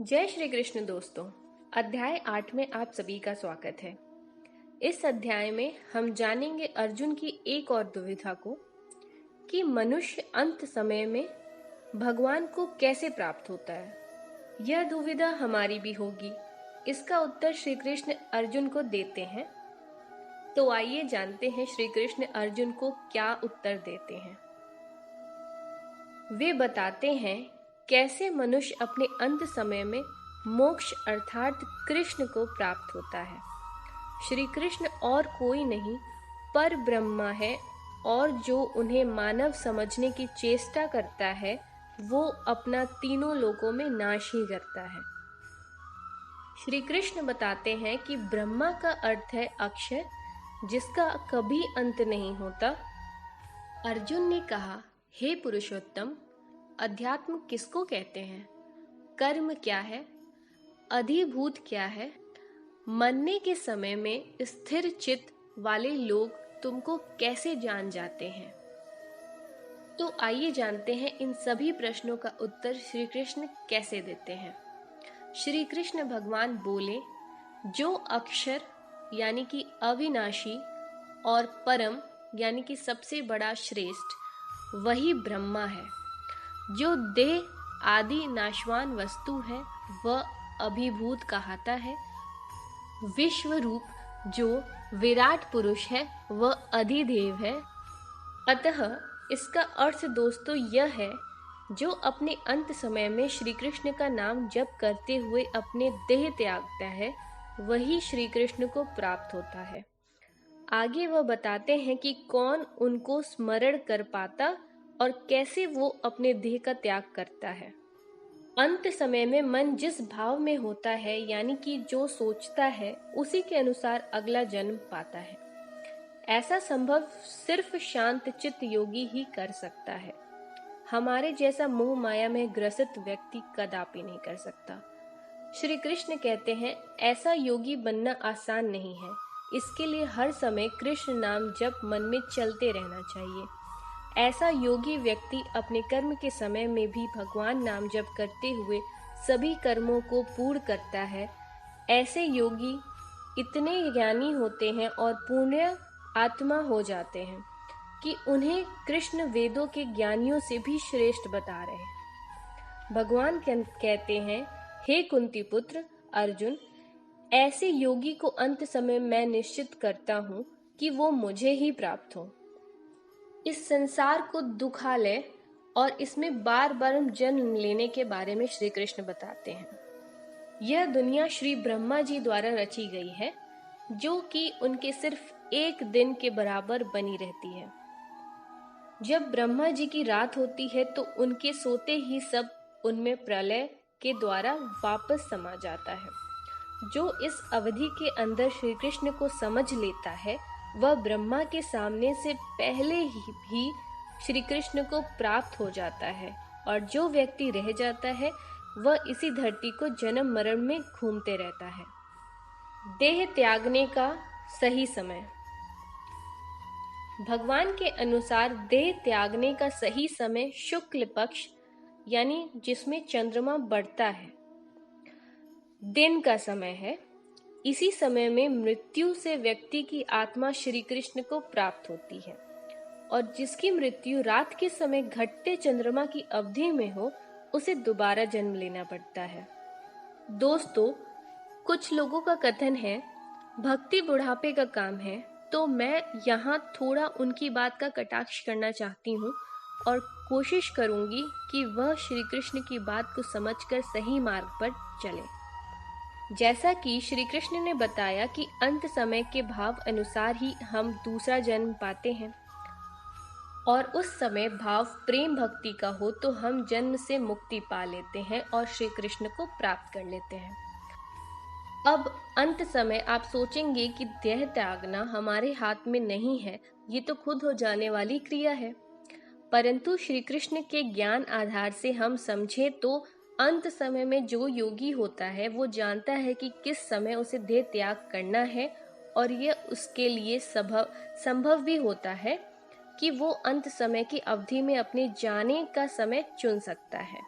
जय श्री कृष्ण दोस्तों। अध्याय 8 में आप सभी का स्वागत है। इस अध्याय में हम जानेंगे अर्जुन की एक और दुविधा को कि मनुष्य अंत समय में भगवान को कैसे प्राप्त होता है। यह दुविधा हमारी भी होगी। इसका उत्तर श्री कृष्ण अर्जुन को देते हैं। तो आइए जानते हैं श्री कृष्ण अर्जुन को क्या उत्तर देते हैं। वे बताते हैं कैसे मनुष्य अपने अंत समय में मोक्ष अर्थात कृष्ण को प्राप्त होता है। श्री कृष्ण और कोई नहीं पर ब्रह्मा है और जो उन्हें मानव समझने की चेष्टा करता है वो अपना तीनों लोकों में नाश ही करता है। श्री कृष्ण बताते हैं कि ब्रह्मा का अर्थ है अक्षय, जिसका कभी अंत नहीं होता। अर्जुन ने कहा, हे पुरुषोत्तम, अध्यात्म किसको कहते हैं? कर्म क्या है? अधिभूत क्या है? मरने के समय में स्थिर चित्त वाले लोग तुमको कैसे जान जाते हैं? तो आइए जानते हैं इन सभी प्रश्नों का उत्तर श्री कृष्ण कैसे देते हैं। श्री कृष्ण भगवान बोले, जो अक्षर यानी कि अविनाशी और परम यानी कि सबसे बड़ा श्रेष्ठ वही ब्रह्मा है। जो देह आदि नाशवान वस्तु है वह अभिभूत कहलाता है। विश्व रूप जो विराट पुरुष है वह अधिदेव है। अतः इसका अर्थ दोस्तों यह है, जो अपने अंत समय में श्री कृष्ण का नाम जप करते हुए अपने देह त्यागता है वही श्री कृष्ण को प्राप्त होता है। आगे वह बताते हैं कि कौन उनको स्मरण कर पाता और कैसे वो अपने देह का त्याग करता है। अंत समय में मन जिस भाव में होता है यानी कि जो सोचता है उसी के अनुसार अगला जन्म पाता है। ऐसा संभव सिर्फ शांत चित्त योगी ही कर सकता है। हमारे जैसा मोह माया में ग्रसित व्यक्ति कदापि नहीं कर सकता। श्री कृष्ण कहते हैं, ऐसा योगी बनना आसान नहीं है। इसके लिए हर समय कृष्ण नाम जप मन में चलते रहना चाहिए। ऐसा योगी व्यक्ति अपने कर्म के समय में भी भगवान नाम जप करते हुए सभी कर्मों को पूर्ण करता है। ऐसे योगी इतने ज्ञानी होते हैं और पुण्य आत्मा हो जाते हैं कि उन्हें कृष्ण वेदों के ज्ञानियों से भी श्रेष्ठ बता रहे हैं। भगवान कहते हैं, हे कुंती पुत्र अर्जुन, ऐसे योगी को अंत समय मैं निश्चित करता हूँ कि वो मुझे ही प्राप्त हो। इस संसार को दुखालय और इसमें बार बार जन्म लेने के बारे में श्री कृष्ण बताते हैं। यह दुनिया श्री ब्रह्मा जी द्वारा रची गई है, जो कि उनके सिर्फ एक दिन के बराबर बनी रहती है। जब ब्रह्मा जी की रात होती है तो उनके सोते ही सब उनमें प्रलय के द्वारा वापस समा जाता है। जो इस अवधि के अंदर श्री कृष्ण को समझ लेता है वह ब्रह्मा के सामने से पहले ही श्री कृष्ण को प्राप्त हो जाता है, और जो व्यक्ति रह जाता है वह इसी धरती को जन्म मरण में घूमते रहता है। देह त्यागने का सही समय। भगवान के अनुसार देह त्यागने का सही समय शुक्ल पक्ष यानी जिसमें चंद्रमा बढ़ता है दिन का समय है। इसी समय में मृत्यु से व्यक्ति की आत्मा श्री कृष्ण को प्राप्त होती है, और जिसकी मृत्यु रात के समय घटते चंद्रमा की अवधि में हो उसे दोबारा जन्म लेना पड़ता है। दोस्तों, कुछ लोगों का कथन है भक्ति बुढ़ापे का काम है, तो मैं यहाँ थोड़ा उनकी बात का कटाक्ष करना चाहती हूँ और कोशिश करूंगी कि वह श्री कृष्ण की बात को समझकर सही मार्ग पर चले। जैसा कि श्री कृष्ण ने बताया कि अंत समय के भाव अनुसार ही हम दूसरा जन्म पाते हैं, और उस समय भाव प्रेम भक्ति का हो तो हम जन्म से मुक्ति पा लेते हैं और श्री कृष्ण को प्राप्त कर लेते हैं। अब अंत समय आप सोचेंगे कि देह त्यागना हमारे हाथ में नहीं है, ये तो खुद हो जाने वाली क्रिया है। परंतु श्री कृष्ण के ज्ञान आधार से हम समझे तो अंत समय में जो योगी होता है वो जानता है कि किस समय उसे देह त्याग करना है, और यह उसके लिए संभव भी होता है कि वो अंत समय की अवधि में अपने जाने का समय चुन सकता है।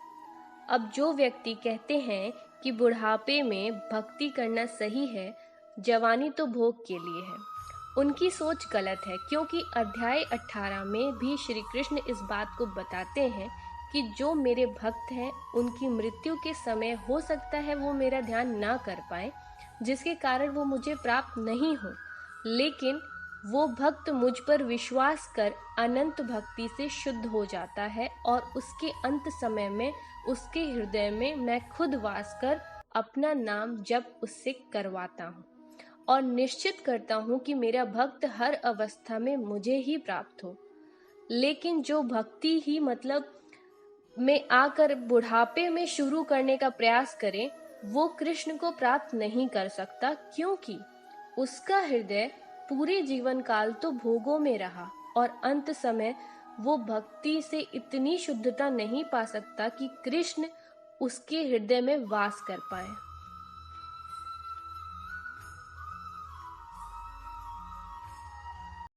अब जो व्यक्ति कहते हैं कि बुढ़ापे में भक्ति करना सही है, जवानी तो भोग के लिए है। उनकी सोच गलत है, क्योंकि अध्याय 18 में भी श्री कृष्ण इस बात को बताते हैं कि जो मेरे भक्त हैं उनकी मृत्यु के समय हो सकता है वो मेरा ध्यान ना कर पाए, जिसके कारण वो मुझे प्राप्त नहीं हो, लेकिन वो भक्त मुझ पर विश्वास कर अनंत भक्ति से शुद्ध हो जाता है और उसके अंत समय में उसके हृदय में मैं खुद वास कर अपना नाम जप उससे करवाता हूँ और निश्चित करता हूँ कि मेरा भक्त हर अवस्था में मुझे ही प्राप्त हो। लेकिन जो भक्ति ही मतलब में आकर बुढ़ापे में शुरू करने का प्रयास करे, वो कृष्ण को प्राप्त नहीं कर सकता, क्योंकि उसका हृदय पूरे जीवन काल तो भोगों में रहा और अंत समय वो भक्ति से इतनी शुद्धता नहीं पा सकता कि कृष्ण उसके हृदय में वास कर पाए।